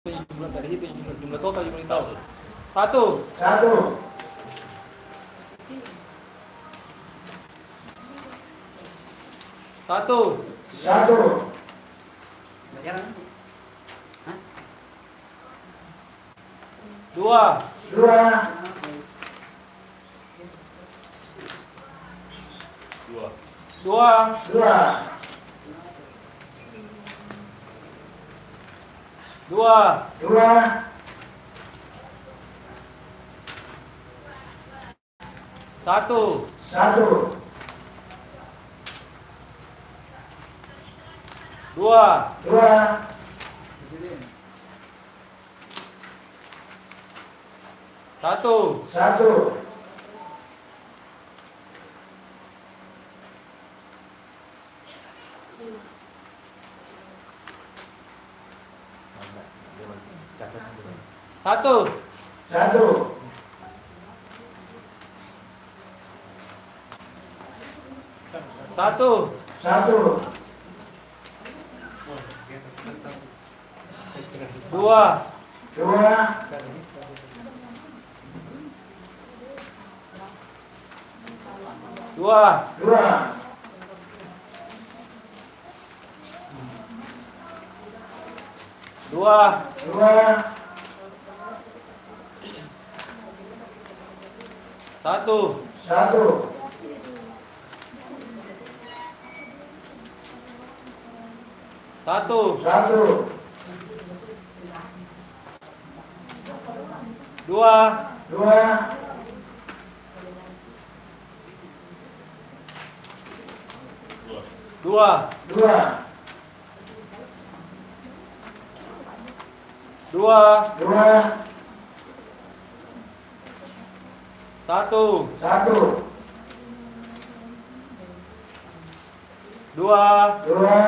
jumlah tadi itu jumlah total yang paling tahu. Satu. Satu. Satu. Satu. Dua. Dua. Dua. Dua. Dua. Dua. Satu. Satu. Dua. Dua. Satu. Satu. Satu. Satu. Satu. Satu. Dua. Dua. Dua. Dua. Dua. Dua. Satu. Satu. Satu. Satu. Dua. Dua. Dua. Dua. Dua. Dua. Satu. Satu. Dua. Dua.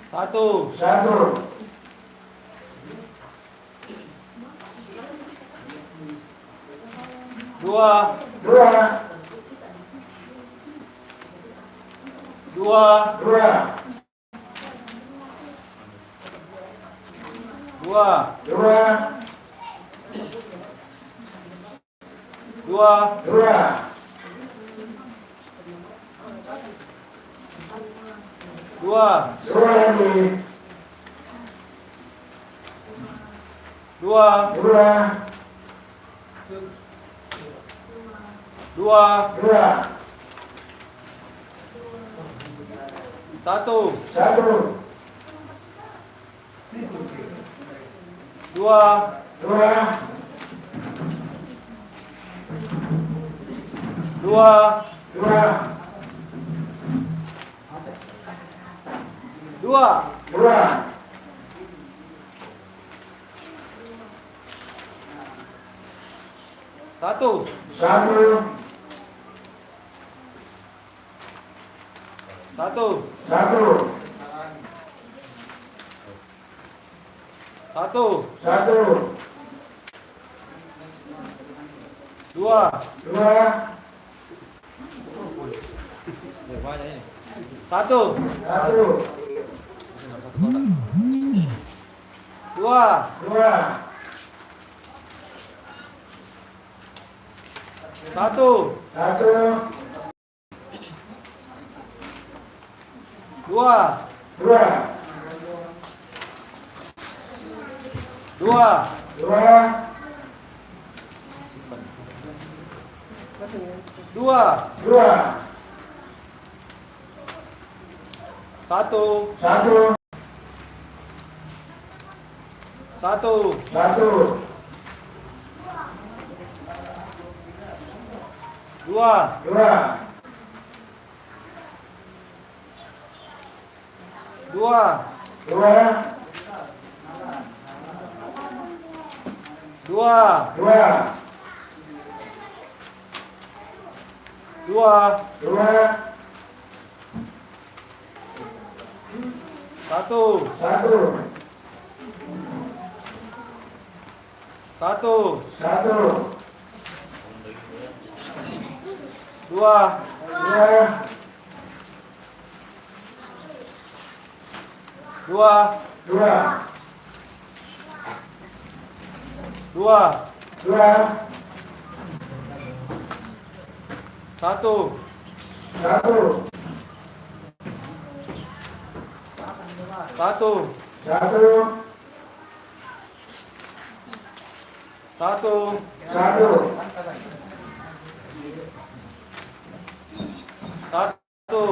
Satu. Satu. Dua. Dua. Dua. Dua. Dua. Dua. Dua. Dua. Dua. Dua lagi. Dua. Dua. Dua. Dua. Satu. Satu. Dua. Dua. Dua. Dua. Dua. Dua. Satu. Satu. Satu. Satu. Satu. Satu. Dua. Dua. Banyak ini. Satu. Satu. Dua. Dua. Satu. Satu. Dua. Dua. Dua. Dua. Dua. Dua. Satu. Satu. Satu. Satu. Dua. Dua. Dua. Dua. Dua. Dua. Dua. Dua. Satu. Satu. Satu. Satu. Dua. Dua. Dua. Dua. Dua. Dua. Satu. Satu. Satu. Satu. Satu. Satu. Satu.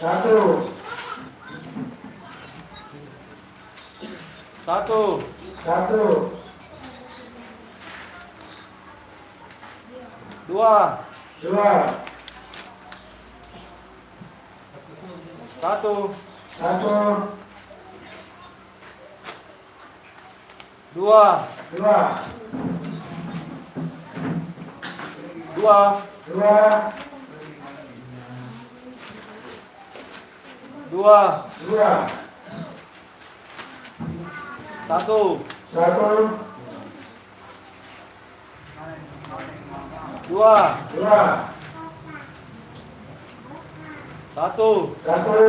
Satu. Satu. Satu. Dua. Dua. Satu. Satu. Dua. Dua. Dua. Dua. Dua. Dua. Satu. Satu. Dua. Dua. Satu. Satu.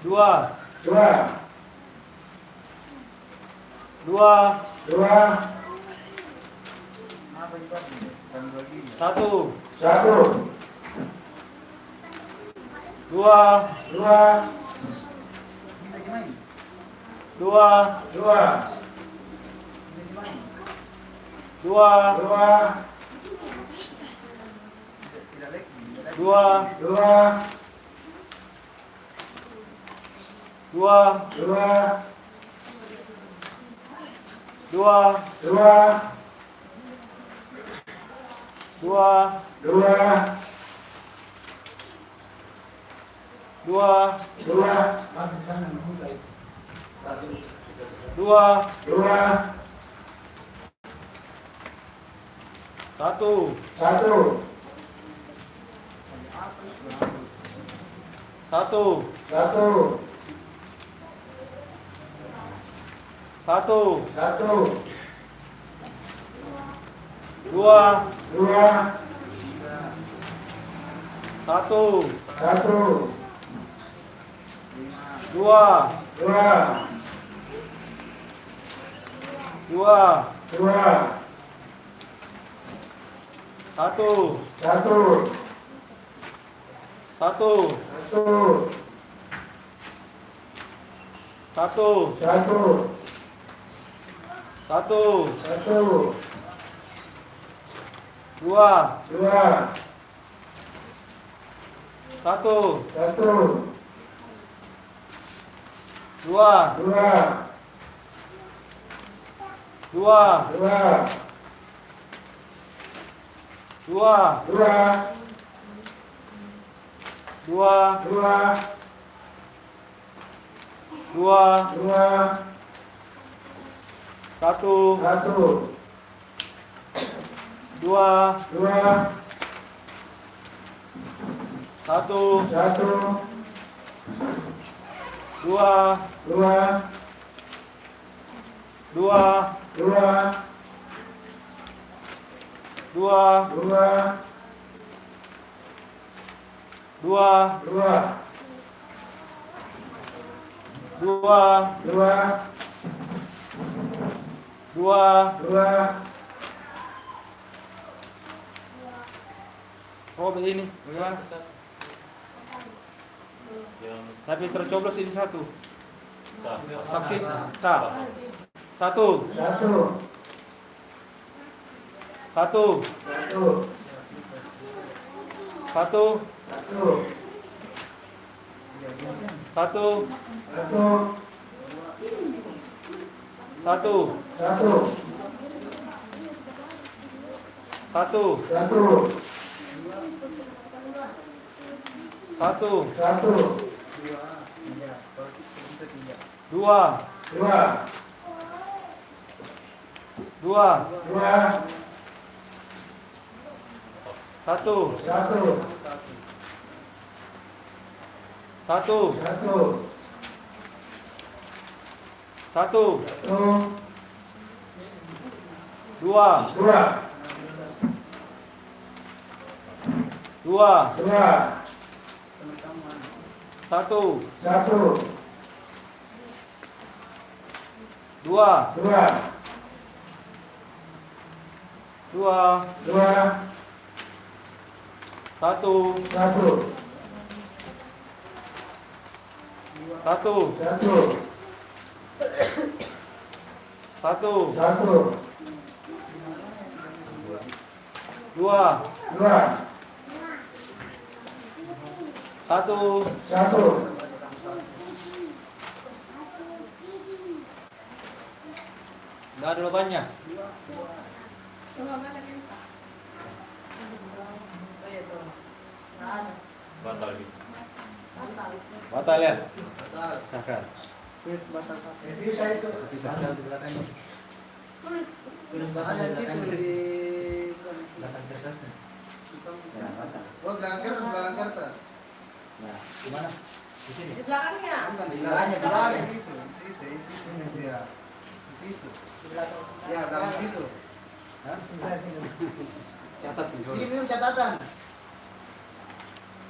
Dua. Dua. Dua. Dua. Satu. Satu. Dua. Dua. Dua. Dua. Dua. Dua. Dua. Dua. Dua. Dua. Dua. Dua. Dua. Dua. Dua. Dua. Dua. Dua. Satu. Satu. Satu. Satu. Satu. Satu. Dua. Dua. Satu. Satu. Dua. Dua. Dua. Dua. Satu. Satu. Satu. Satu. Satu. Satu. Satu. Satu. Dua. Dua. Satu. Satu. Dua. Dua. Dua. Dua. Dua. Dua. Dua. Dua. Dua. Dua. Satu. Satu. Dua. Dua. Satu. Satu. Dua. Dua. Dua. Dua. Dua. Dua. Dua. Dua. Dua. Dua. Dua. Dua. Oh begini, bagaimana? Tapi tercoblos ini satu. Saksi sah. Satu. Satu. Satu. Satu. Satu. Satu. Satu. Satu. Satu. Satu. Satu. Satu. Satu. Satu. Dua. Dua. Dua. Dua. Satu. Satu. Satu. Satu. Satu. Satu. Dua. Dua. Dua. Dua. Satu. Satu. Dua. Dua. Dua. Dua. Satu. Satu. Satu. Satu. Satu. Satu. Dua. Dua. Satu. Satu. Nggak ada lubangnya. Batal gitu. Batal ya? Sahkan. Bisa itu. Bisa. Tulis Ada belakang situ di belakang kertasnya. oh belakang kertas. Nah, gimana? Di sini. Di belakangnya. Bukan di belakangnya di belakang situ. Situ ya. Di situ. Ya, dalam situ. Hah? Catat nih. Ini catatan.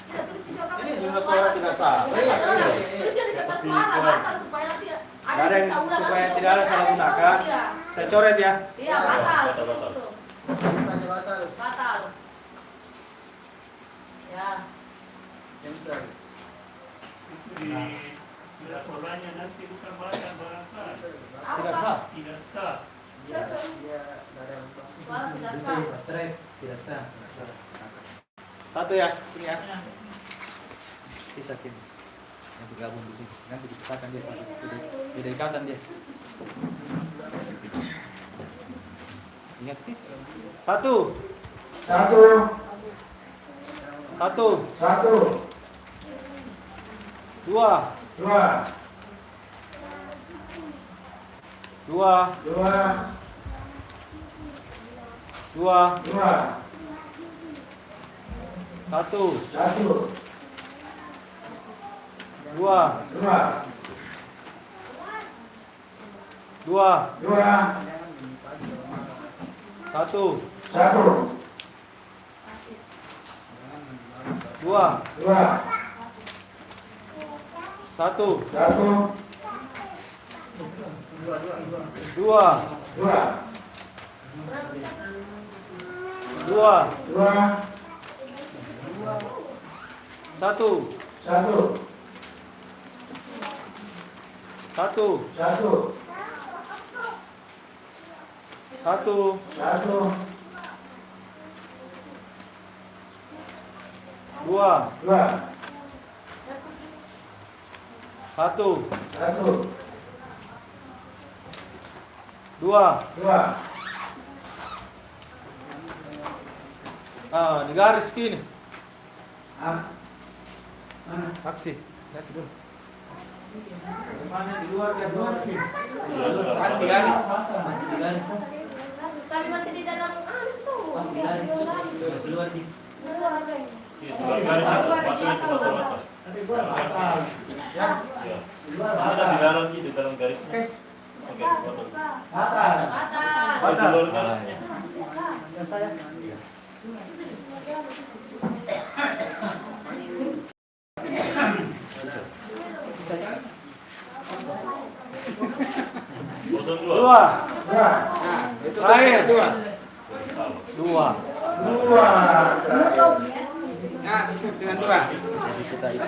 Tidak tulis juga kan. Ini jumlah suara tidak sah. Tulis di kertas suara batal supaya nanti Nggak ada yang bisa ulang supaya lagi. tidak ada salah gunakan. Iya. Saya coret ya. Iya, batal. Batal. Gitu. Misalnya batal. Batal. Ya. Cancel. Di laporannya nanti bukan baca barangkali Tidak sah. tidak sah. Ya, ya, nggak ada apa. Suara tidak sah. Strike tidak sah. Satu ya, sini ya. Bisa sini. Nanti gabung di sini. Nanti dipisahkan dia. Beda ikatan dia. Ingat nih. Satu. Satu. Satu. Satu. Dua. Dua. Dua. Dua. Dua. Dua. Satu. Satu. Dua. Dua. Dua. Dua. Satu. Satu. Dua. Dua. Satu. Satu. Dua. Dua. Dua. Dua. Satu. Satu. Satu. Satu. Satu. Satu. Dua. Dua. Satu. Satu. Dua. Dua. Ah, di garis gini. Ah. Ah. Saksi. Lihat dulu. Mana di luar dia luar. Pas di garis. Masih di garis. Tapi masih di dalam itu. Masih di garis. Keluar nih. Itu garis batal. Nanti gua batal. Ya. Ya. Di luar Ada di batal. dalam itu dalam garisnya. Oke. Oke, batal. Batal. Batal. Di luar garisnya. Ya saya. Kosong dua. Dua. Dua. Terakhir. Dua. Dua. Dua. Nah, tutup dengan dua. Jadi kita